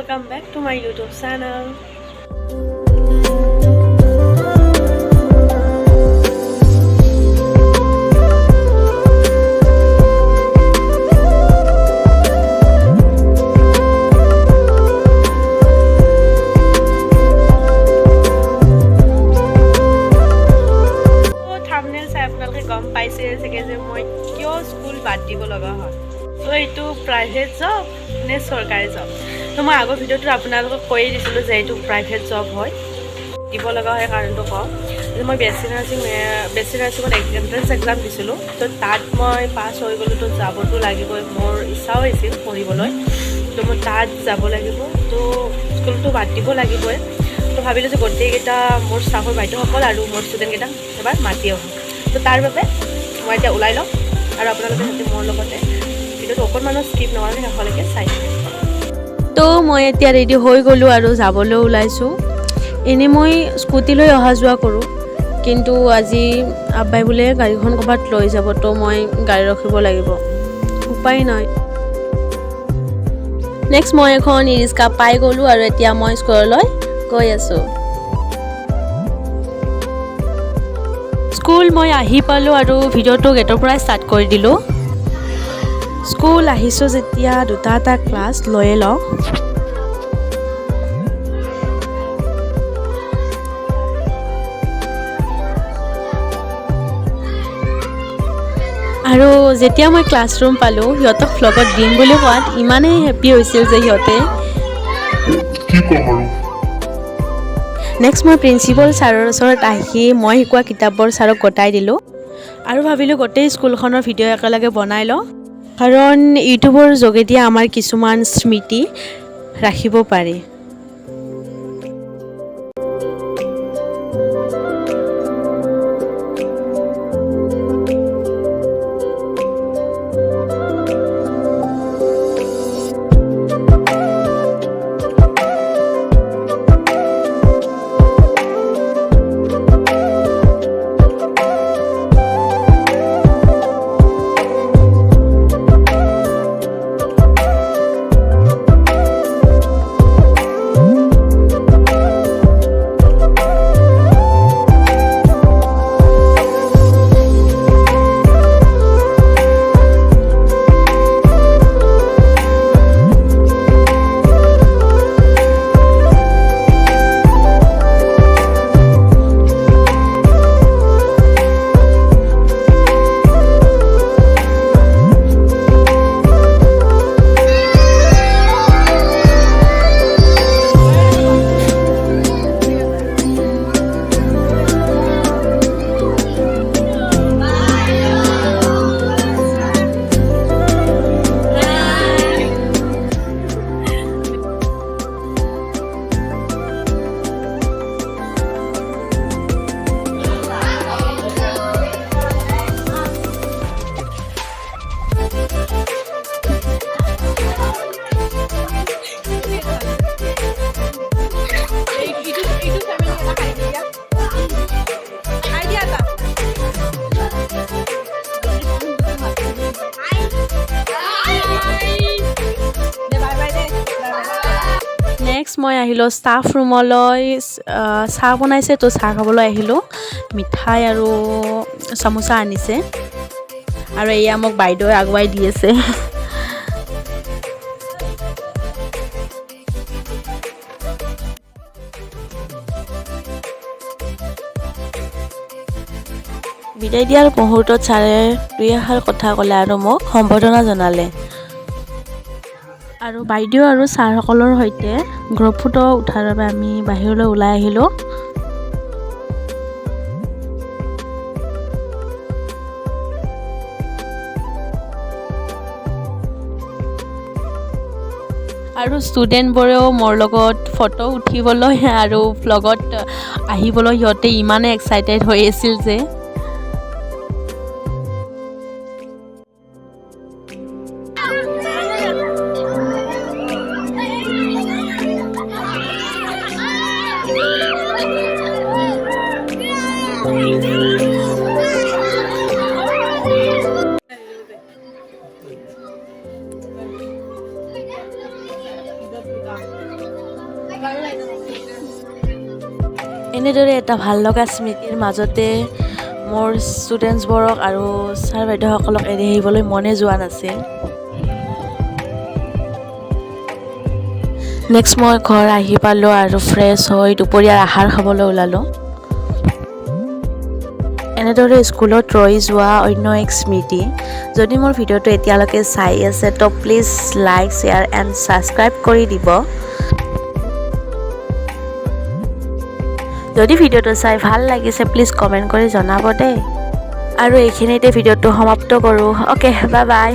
welcome back to my YouTube channel. Thumbnail চাই আপোনালোকে গম পাইছে চাগে যে মই কিয় স্কুল বাদ দিব লগা হয়। তো এইটো প্ৰাইভেট জব নে চৰকাৰী জব। তো মই আগৰ ভিডিঅ'টোত আপোনালোকক কৈয়ে দিছিলোঁ যে এইটো প্ৰাইভেট জব হয়, দিব লগা হয় কাৰণটো কওঁ যে মই বেছি নাৰ্ছিঙত এণ্ট্ৰেঞ্চ এক্সাম দিছিলোঁ। তো তাত মই পাছ হৈ গ'লোঁ, তো যাবতো লাগিবই, মোৰ ইচ্ছাও হৈছিল পঢ়িবলৈ, তো মই তাত যাব লাগিব, তো স্কুলটো বাদ দিব লাগিবই। তো ভাবিলোঁ যে গোটেইকেইটা মোৰ ষ্টাফৰ বাইদেউসকল আৰু মোৰ ষ্টুডেণ্টকেইটাক এবাৰ মাতি আহোঁ। তো তাৰ বাবে মই এতিয়া ওলাই লওঁ আৰু আপোনালোকে যাতে মোৰ লগতে ভিডিঅ'টো অকণমানো স্কিপ নোহোৱাকৈ শেষলৈকে চাই থাকে। তো মই এতিয়া ৰেডি হৈ গ'লোঁ আৰু যাবলৈ ওলাইছোঁ। এনেই মই স্কুটি লৈ অহা যোৱা কৰোঁ, কিন্তু আজি আব্বাই বোলে গাড়ীখন ক'ৰবাত লৈ যাব, তো মই গাড়ী ৰখিব লাগিব, উপায় নাই। নেক্সট মই এখন ই ৰিক্সা পাই গ'লোঁ আৰু এতিয়া মই স্কুললৈ গৈ আছোঁ। স্কুল মই আহি পালোঁ আৰু ভিডিঅ'টো গেটৰ পৰাই ষ্টাৰ্ট কৰি দিলোঁ। স্কুল আহিছোঁ যেতিয়া দুটা ক্লাছ লৈয়ে লওঁ। আৰু যেতিয়া মই ক্লাছৰুম পালোঁ, সিহঁতক ফ্লগত দিম বুলি কোৱাত ইমানেই হেপ্পী হৈছিল যে সিহঁতে। নেক্সট মই প্ৰিন্সিপাল ছাৰৰ ওচৰত আহি মই শিকোৱা কিতাপবোৰ ছাৰক গতাই দিলোঁ আৰু ভাবিলোঁ গোটেই স্কুলখনৰ ভিডিঅ' একেলগে বনাই লওঁ, কাৰণ ইউটিউবৰ যোগেদি আমাৰ কিছুমান স্মৃতি ৰাখিব পাৰি। নেক্সট মই আহিলোঁ ষ্টাফ ৰুমলৈ, চাহ বনাইছে, তো চাহ খাবলৈ আহিলোঁ। মিঠাই আৰু চামোচা আনিছে আৰু এয়া মোক বাইদেৱে আগুৱাই দি আছে। বিদায় দিয়াৰ মুহূৰ্তত ছাৰে দুই এষাৰ কথা ক'লে আৰু মোক সম্বৰ্ধনা জনালে। আৰু বাইদেউ আৰু ছাৰসকলৰ সৈতে গ্ৰুপ ফটো উঠাৰ বাবে আমি বাহিৰলৈ ওলাই আহিলোঁ। আৰু ষ্টুডেণ্টবোৰেও মোৰ লগত ফটো উঠিবলৈ আৰু ভ্লগত আহিবলৈ সিহঁতে ইমানেই এক্সাইটেড হৈ আছিল যে। এনেদৰে এটা ভাল লগা স্মৃতিৰ মাজতে মোৰ ষ্টুডেণ্টছবোৰক আৰু ছাৰ বাইদেউসকলক এৰি আহিবলৈ মনে যোৱা নাছিল। নেক্সট মই ঘৰ আহি পালোঁ আৰু ফ্ৰেছ হৈ দুপৰীয়াৰ আহাৰ খাবলৈ ওলালোঁ। এনেদৰে স্কুলত ৰৈ যোৱা অন্য এক স্মৃতি। যদি মোৰ ভিডিঅ'টো এতিয়ালৈকে চাই আছে তো please like, share and subscribe কৰি দিব। যদি ভিডিঅ'টো চাই ভাল লাগিছে প্লিজ কমেণ্ট কৰি জনাব দেই। আৰু এইখিনিতে ভিডিঅ'টো সমাপ্ত কৰোঁ। Okay, bye bye.